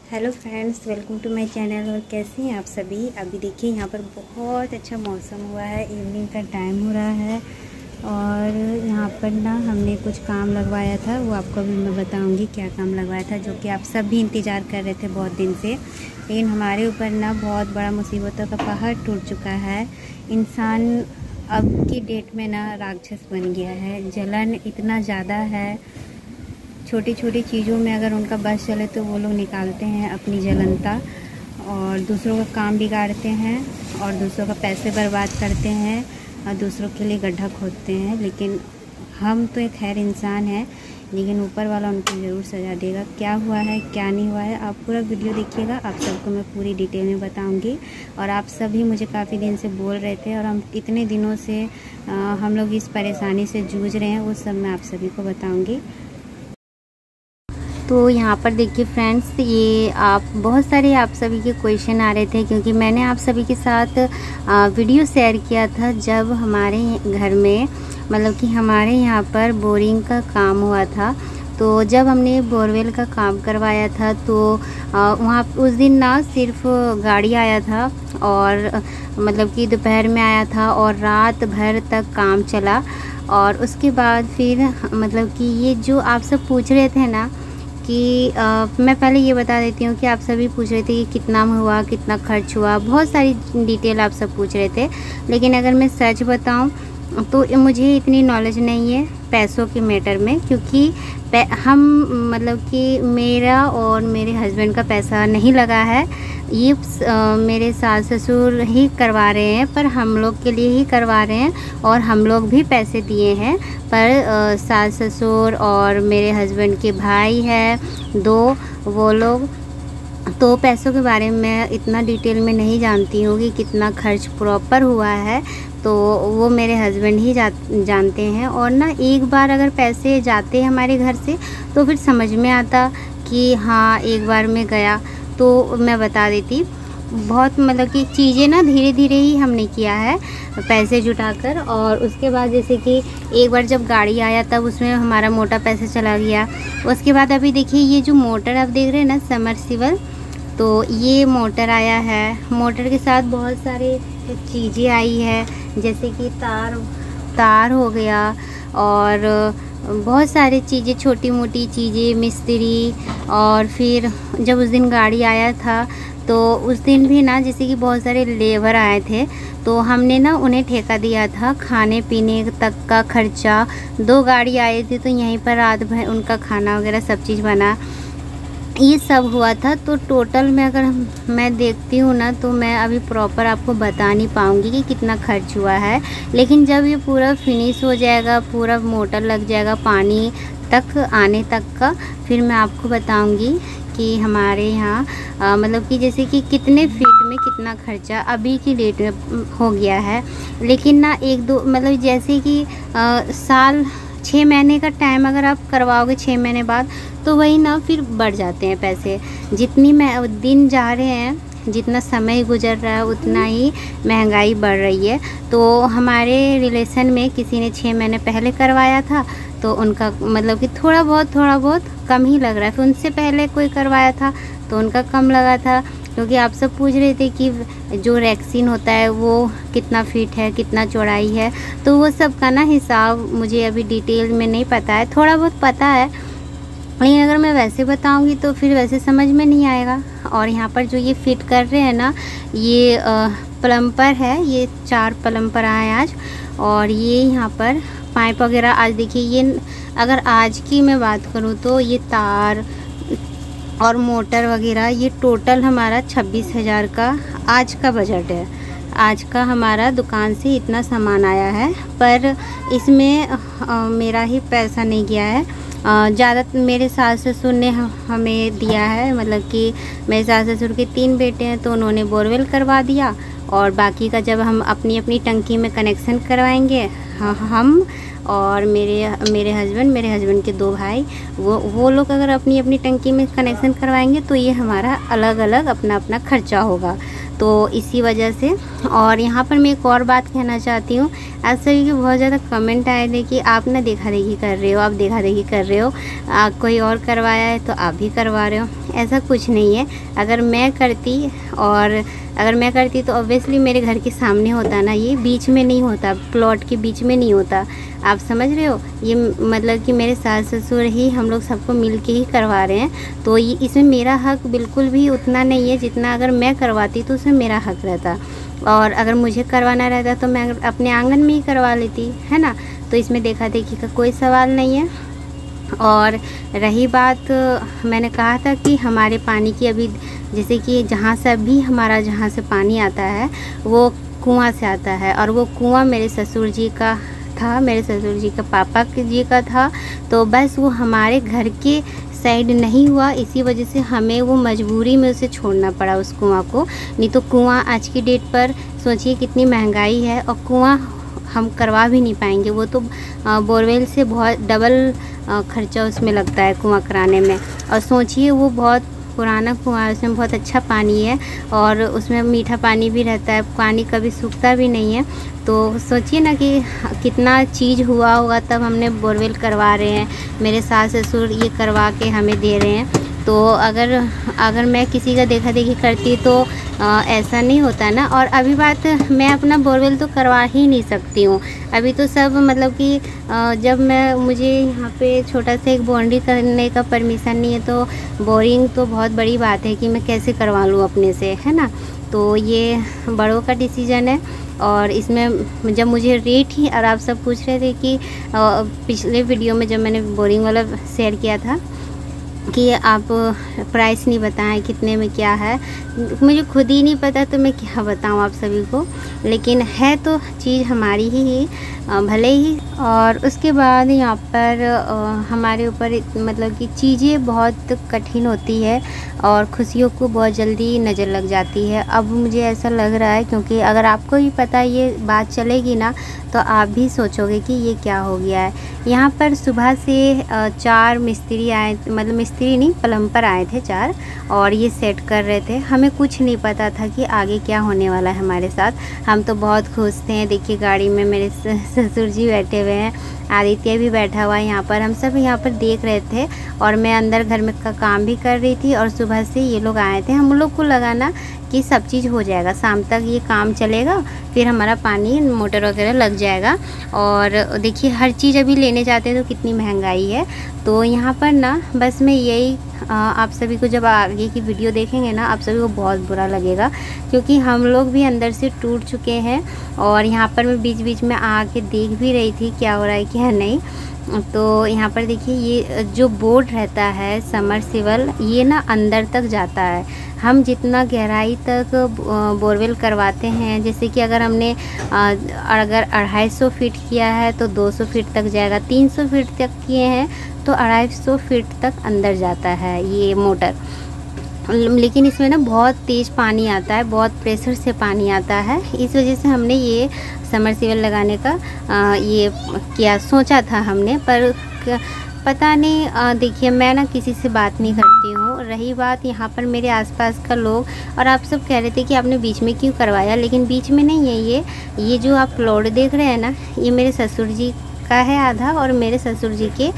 Hello friends, welcome to my channel. और कैसे हैं आप सभी। अभी देखिए यहाँ पर बहुत अच्छा मौसम हुआ है, इवनिंग का टाइम हो रहा है। और यहाँ पर ना हमने कुछ काम लगवाया था, वो आपको भी मैं बताऊंगी क्या काम लगवाया था, जो कि आप सब भी इंतज़ार कर रहे थे बहुत दिन से। लेकिन हमारे ऊपर ना बहुत बड़ा मुसीबतों का पहाड़ टूट चुका है। इंसान अब की डेट में ना राक्षस बन गया है। जलन इतना ज़्यादा है, छोटी छोटी चीज़ों में अगर उनका बस चले तो वो लोग निकालते हैं अपनी जलनता, और दूसरों का काम बिगाड़ते हैं और दूसरों का पैसे बर्बाद करते हैं और दूसरों के लिए गड्ढा खोदते हैं। लेकिन हम तो एक खैर इंसान है, लेकिन ऊपर वाला उनको ज़रूर सज़ा देगा। क्या हुआ है क्या नहीं हुआ है, आप पूरा वीडियो देखिएगा, आप सबको मैं पूरी डिटेल में बताऊंगी। और आप सभी मुझे काफ़ी दिन से बोल रहे थे और हम इतने दिनों से हम लोग इस परेशानी से जूझ रहे हैं, वो सब मैं आप सभी को बताऊँगी। तो यहाँ पर देखिए फ्रेंड्स, ये बहुत सारे आप सभी के क्वेश्चन आ रहे थे, क्योंकि मैंने आप सभी के साथ वीडियो शेयर किया था जब हमारे घर में मतलब कि हमारे यहाँ पर बोरिंग का काम हुआ था। तो जब हमने बोरवेल का काम करवाया था तो वहाँ उस दिन ना सिर्फ गाड़ी आया था, और मतलब कि दोपहर में आया था और रात भर तक काम चला। और उसके बाद फिर मतलब कि ये जो आप सब पूछ रहे थे ना कि मैं पहले ये बता देती हूँ कि आप सभी पूछ रहे थे कि कितना हुआ, कितना खर्च हुआ, बहुत सारी डिटेल आप सब पूछ रहे थे। लेकिन अगर मैं सच बताऊँ तो मुझे इतनी नॉलेज नहीं है पैसों के मैटर में, क्योंकि हम मतलब कि मेरा और मेरे हस्बैंड का पैसा नहीं लगा है। ये मेरे सास ससुर ही करवा रहे हैं, पर हम लोग के लिए ही करवा रहे हैं और हम लोग भी पैसे दिए हैं। पर सास ससुर और मेरे हस्बैंड के भाई है दो, वो लोग तो पैसों के बारे में मैं इतना डिटेल में नहीं जानती हूँ कि कितना खर्च प्रॉपर हुआ है, तो वो मेरे हस्बैंड ही जानते हैं। और ना एक बार अगर पैसे जाते हैं हमारे घर से तो फिर समझ में आता कि हाँ एक बार में गया, तो मैं बता देती। बहुत मतलब कि चीज़ें ना धीरे धीरे ही हमने किया है पैसे जुटाकर। और उसके बाद जैसे कि एक बार जब गाड़ी आया तब उसमें हमारा मोटा पैसा चला गया। उसके बाद अभी देखिए ये जो मोटर आप देख रहे हैं ना, समरसीबल, तो ये मोटर आया है। मोटर के साथ बहुत सारे चीज़ें आई है, जैसे कि तार हो गया और बहुत सारी चीज़ें, छोटी मोटी चीज़ें, मिस्त्री। और फिर जब उस दिन गाड़ी आया था तो उस दिन भी ना जैसे कि बहुत सारे लेबर आए थे, तो हमने ना उन्हें ठेका दिया था खाने पीने तक का खर्चा। 2 गाड़ी आई थी तो यहीं पर रात भर उनका खाना वगैरह सब चीज़ बना, ये सब हुआ था। तो टोटल में अगर मैं देखती हूँ ना तो मैं अभी प्रॉपर आपको बता नहीं पाऊँगी कि कितना खर्च हुआ है। लेकिन जब ये पूरा फिनिश हो जाएगा, पूरा मोटर लग जाएगा पानी तक आने तक का, फिर मैं आपको बताऊँगी कि हमारे यहाँ मतलब कि जैसे कि कितने फीट में कितना खर्चा अभी की डेट में हो गया है। लेकिन ना एक दो मतलब जैसे कि साल 6 महीने का टाइम अगर आप करवाओगे 6 महीने बाद, तो वही ना फिर बढ़ जाते हैं पैसे। जितनी दिन जा रहे हैं, जितना समय गुजर रहा है, उतना ही महंगाई बढ़ रही है। तो हमारे रिलेशन में किसी ने 6 महीने पहले करवाया था, तो उनका मतलब कि थोड़ा बहुत कम ही लग रहा है। फिर उनसे पहले कोई करवाया था तो उनका कम लगा था, क्योंकि आप सब पूछ रहे थे कि जो रैक्सीन होता है वो कितना फीट है, कितना चौड़ाई है। तो वो सब का ना हिसाब मुझे अभी डिटेल में नहीं पता है, थोड़ा बहुत पता है, लेकिन अगर मैं वैसे बताऊंगी तो फिर वैसे समझ में नहीं आएगा। और यहाँ पर जो ये फिट कर रहे हैं ना, ये प्लम्पर है, ये 4 प्लम्पर आए आज। और ये यहाँ पर पाइप वगैरह आज देखिए, ये अगर आज की मैं बात करूँ तो ये तार और मोटर वगैरह ये टोटल हमारा 26,000 का आज का बजट है। आज का हमारा दुकान से इतना सामान आया है, पर इसमें मेरा ही पैसा नहीं गया है। ज़्यादा मेरे सास ससुर ने हमें दिया है, मतलब कि मेरे सास ससुर के 3 बेटे हैं तो उन्होंने बोरवेल करवा दिया। और बाकी का जब हम अपनी अपनी टंकी में कनेक्शन करवाएंगे, हम और मेरे हस्बैंड के 2 भाई, वो लोग अगर अपनी अपनी टंकी में कनेक्शन करवाएंगे तो ये हमारा अलग अलग अपना अपना खर्चा होगा। तो इसी वजह से। और यहाँ पर मैं एक और बात कहना चाहती हूँ, आप सभी के बहुत ज़्यादा कमेंट आए थे कि आप ना देखा देखी कर रहे हो, आप देखा देखी कर रहे हो, कोई और करवाया है तो आप भी करवा रहे हो। ऐसा कुछ नहीं है। अगर मैं करती तो ऑब्वियसली मेरे घर के सामने होता ना, ये बीच में नहीं होता, प्लॉट के बीच में नहीं होता। आप समझ रहे हो, ये मतलब कि मेरे सास ससुर ही हम लोग सबको मिल के ही करवा रहे हैं। तो ये इसमें मेरा हक बिल्कुल भी उतना नहीं है जितना अगर मैं करवाती तो उसमें मेरा हक रहता। और अगर मुझे करवाना रहता तो मैं अपने आंगन में ही करवा लेती, है ना। तो इसमें देखा देखी का कोई सवाल नहीं है। और रही बात, मैंने कहा था कि हमारे पानी की अभी जैसे कि जहाँ से पानी आता है वो कुआं से आता है, और वो कुआं मेरे ससुर जी का था, मेरे ससुर जी का पापा जी का था। तो बस वो हमारे घर के साइड नहीं हुआ, इसी वजह से हमें वो मजबूरी में उसे छोड़ना पड़ा उस कुआं को। नहीं तो कुआं आज की डेट पर सोचिए कितनी महंगाई है, और कुआं हम करवा भी नहीं पाएंगे। वो तो बोरवेल से बहुत डबल खर्चा उसमें लगता है कुआं कराने में। और सोचिए वो बहुत पुराना कुआं है, उसमें बहुत अच्छा पानी है और उसमें मीठा पानी भी रहता है, पानी कभी सूखता भी नहीं है। तो सोचिए ना कि कितना चीज़ हुआ होगा तब हमने बोरवेल करवा रहे हैं, मेरे सास ससुर ये करवा के हमें दे रहे हैं। तो अगर मैं किसी का देखा देखी करती तो ऐसा नहीं होता ना। और अभी बात, मैं अपना बोरवेल तो करवा ही नहीं सकती हूँ अभी तो सब, मतलब कि जब मुझे यहाँ पे छोटा सा एक बाउंड्री करने का परमिशन नहीं है, तो बोरिंग तो बहुत बड़ी बात है कि मैं कैसे करवा लूँ अपने से, है ना। तो ये बड़ों का डिसीजन है। और इसमें जब मुझे रेट ही, और आप सब पूछ रहे थे कि पिछले वीडियो में जब मैंने बोरिंग वाला शेयर किया था कि आप प्राइस नहीं बताएं कितने में क्या है, मुझे खुद ही नहीं पता तो मैं क्या बताऊं आप सभी को। लेकिन है तो चीज़ हमारी ही भले ही। और उसके बाद यहाँ पर हमारे ऊपर मतलब कि चीज़ें बहुत कठिन होती है और खुशियों को बहुत जल्दी नज़र लग जाती है। अब मुझे ऐसा लग रहा है, क्योंकि अगर आपको भी पता ये बात चलेगी ना तो आप भी सोचोगे कि ये क्या हो गया है। यहाँ पर सुबह से 4 मिस्त्री आए, मतलब मिस्त्री नहीं, प्लम्बर आए थे 4, और ये सेट कर रहे थे। हमें कुछ नहीं पता था कि आगे क्या होने वाला है हमारे साथ। हम तो बहुत खुश थे। देखिए गाड़ी में मेरे ससुर जी बैठे हुए हैं, आदित्य भी बैठा हुआ है यहाँ पर, हम सब यहाँ पर देख रहे थे। और मैं अंदर घर में का काम भी कर रही थी, और सुबह से ये लोग आए थे। हम लोग को लगा ना कि सब चीज़ हो जाएगा, शाम तक ये काम चलेगा, फिर हमारा पानी मोटर वगैरह लग जाएगा। और देखिए हर चीज़ अभी लेने जाते हैं तो कितनी महंगाई है। तो यहाँ पर ना बस मैं यही आप सभी को, जब आगे की वीडियो देखेंगे ना आप सभी को बहुत बुरा लगेगा, क्योंकि हम लोग भी अंदर से टूट चुके हैं। और यहाँ पर मैं बीच बीच में आके देख भी रही थी क्या हो रहा है क्या नहीं। तो यहाँ पर देखिए ये जो बोर्ड रहता है समरसिबल, ये ना अंदर तक जाता है। हम जितना गहराई तक बोरवेल करवाते हैं, जैसे कि अगर हमने अगर 250 फीट किया है तो 200 फीट तक जाएगा, 300 फीट तक किए हैं तो 250 फीट तक अंदर जाता है ये मोटर। लेकिन इसमें ना बहुत तेज़ पानी आता है, बहुत प्रेशर से पानी आता है। इस वजह से हमने ये समरसिबल लगाने का ये क्या सोचा था हमने, पर पता नहीं। देखिए मैं ना किसी से बात नहीं करती हूँ। रही बात यहाँ पर मेरे आसपास का लोग, और आप सब कह रहे थे कि आपने बीच में क्यों करवाया, लेकिन बीच में नहीं है। ये जो आप प्लॉट देख रहे हैं ना, ये मेरे ससुर जी का है आधा, और मेरे ससुर जी के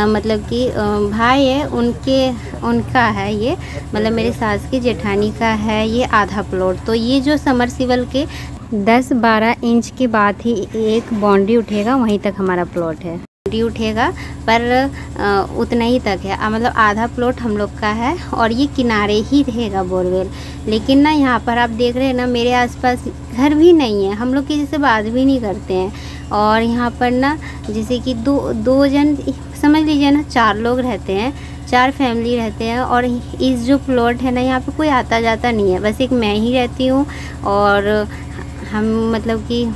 मतलब कि भाई है उनका है ये, मतलब मेरे सास की जेठानी का है ये आधा प्लॉट। तो ये जो समरसिबल के 10-12 इंच के बाद ही एक बाउंड्री उठेगा, वहीं तक हमारा प्लॉट है। बाउंड्री उठेगा पर उतना ही तक है, मतलब आधा प्लॉट हम लोग का है, और ये किनारे ही रहेगा बोरवेल। लेकिन ना यहाँ पर आप देख रहे हैं ना, मेरे आसपास घर भी नहीं है, हम लोग किसी से बात भी नहीं करते हैं। और यहाँ पर ना जैसे कि दो जन समझ लीजिए ना, 4 लोग रहते हैं, 4 फैमिली रहते हैं। और इस जो प्लॉट है ना, यहाँ पे कोई आता जाता नहीं है, बस एक मैं ही रहती हूँ, और हम मतलब कि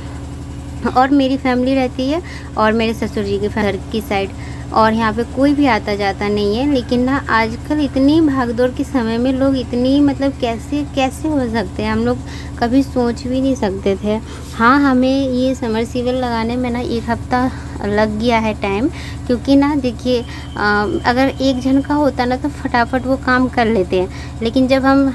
और मेरी फैमिली रहती है, और मेरे ससुर जी के घर की साइड। और यहाँ पे कोई भी आता जाता नहीं है। लेकिन ना आजकल इतनी भागदौड़ के समय में लोग इतनी मतलब कैसे हो सकते हैं, हम लोग कभी सोच भी नहीं सकते थे। हाँ, हमें ये समरसीबल लगाने में ना 1 हफ्ता लग गया है टाइम, क्योंकि ना देखिए अगर एक जन का होता ना तो फटाफट वो काम कर लेते हैं। लेकिन जब हम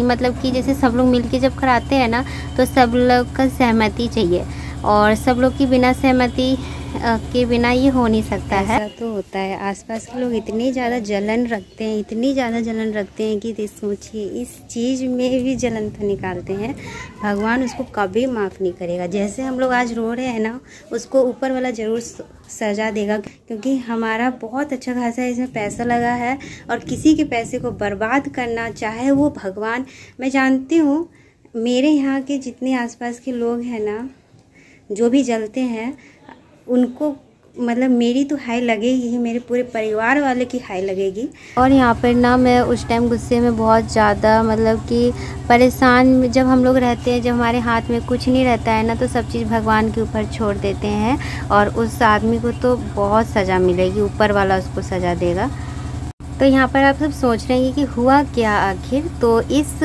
मतलब कि जैसे सब लोग मिलके जब कराते हैं ना, तो सब लोग का सहमति चाहिए, और सब लोग की बिना सहमति के बिना ये हो नहीं सकता है। ऐसा तो होता है, आसपास के लोग इतनी ज़्यादा जलन रखते हैं, इतनी ज़्यादा जलन रखते हैं कि सोचिए इस चीज़ में भी जलन तो निकालते हैं। भगवान उसको कभी माफ़ नहीं करेगा। जैसे हम लोग आज रो रहे हैं ना, उसको ऊपर वाला ज़रूर सजा देगा, क्योंकि हमारा बहुत अच्छा खासा इसमें पैसा लगा है। और किसी के पैसे को बर्बाद करना, चाहे वो भगवान, मैं जानती हूँ मेरे यहाँ के जितने आसपास के लोग हैं ना, जो भी जलते हैं, उनको मतलब मेरी तो हाई लगेगी ही, मेरे पूरे परिवार वाले की हाई लगेगी। और यहाँ पर ना मैं उस टाइम गुस्से में बहुत ज़्यादा मतलब कि परेशान, जब हम लोग रहते हैं, जब हमारे हाथ में कुछ नहीं रहता है ना, तो सब चीज़ भगवान के ऊपर छोड़ देते हैं, और उस आदमी को तो बहुत सज़ा मिलेगी, ऊपर वाला उसको सज़ा देगा। तो यहाँ पर आप सब सोच रहे हैं कि हुआ क्या आखिर। तो इस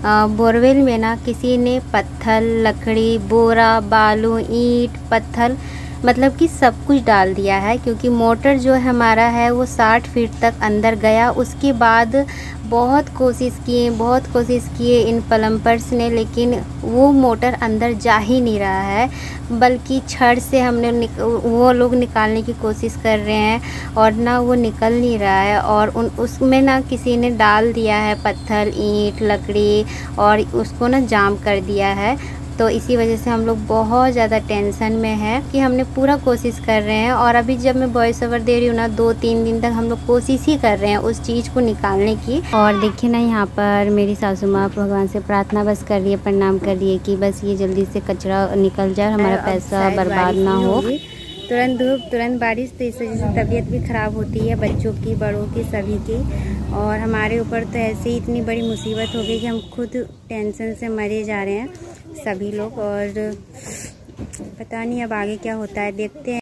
बोरवेल में ना किसी ने पत्थर, लकड़ी, बोरा, बालू, ईंट, पत्थर, मतलब कि सब कुछ डाल दिया है, क्योंकि मोटर जो हमारा है वो 60 फीट तक अंदर गया। उसके बाद बहुत कोशिश किए इन प्लम्बर्स ने, लेकिन वो मोटर अंदर जा ही नहीं रहा है, बल्कि छड़ से वो लोग निकालने की कोशिश कर रहे हैं, और ना वो निकल नहीं रहा है। और उसमें ना किसी ने डाल दिया है पत्थर, ईंट, लकड़ी, और उसको ना जाम कर दिया है। तो इसी वजह से हम लोग बहुत ज़्यादा टेंशन में है कि हमने पूरा कोशिश कर रहे हैं। और अभी जब मैं वॉइस ओवर दे रही हूँ ना, 2-3 दिन तक हम लोग कोशिश ही कर रहे हैं उस चीज़ को निकालने की। और देखिए ना, यहाँ पर मेरी सासू माँ भगवान से प्रार्थना बस कर रही है, प्रणाम कर रही है कि बस ये जल्दी से कचरा निकल जाए, हमारा पैसा बर्बाद ना हो। तुरंत धूप, तुरंत बारिश, तो इस वजह से तबीयत भी ख़राब होती है, बच्चों की, बड़ों की, सभी की। और हमारे ऊपर तो ऐसे ही इतनी बड़ी मुसीबत हो गई कि हम खुद टेंशन से मरे जा रहे हैं सभी लोग। और पता नहीं अब आगे क्या होता है, देखते हैं।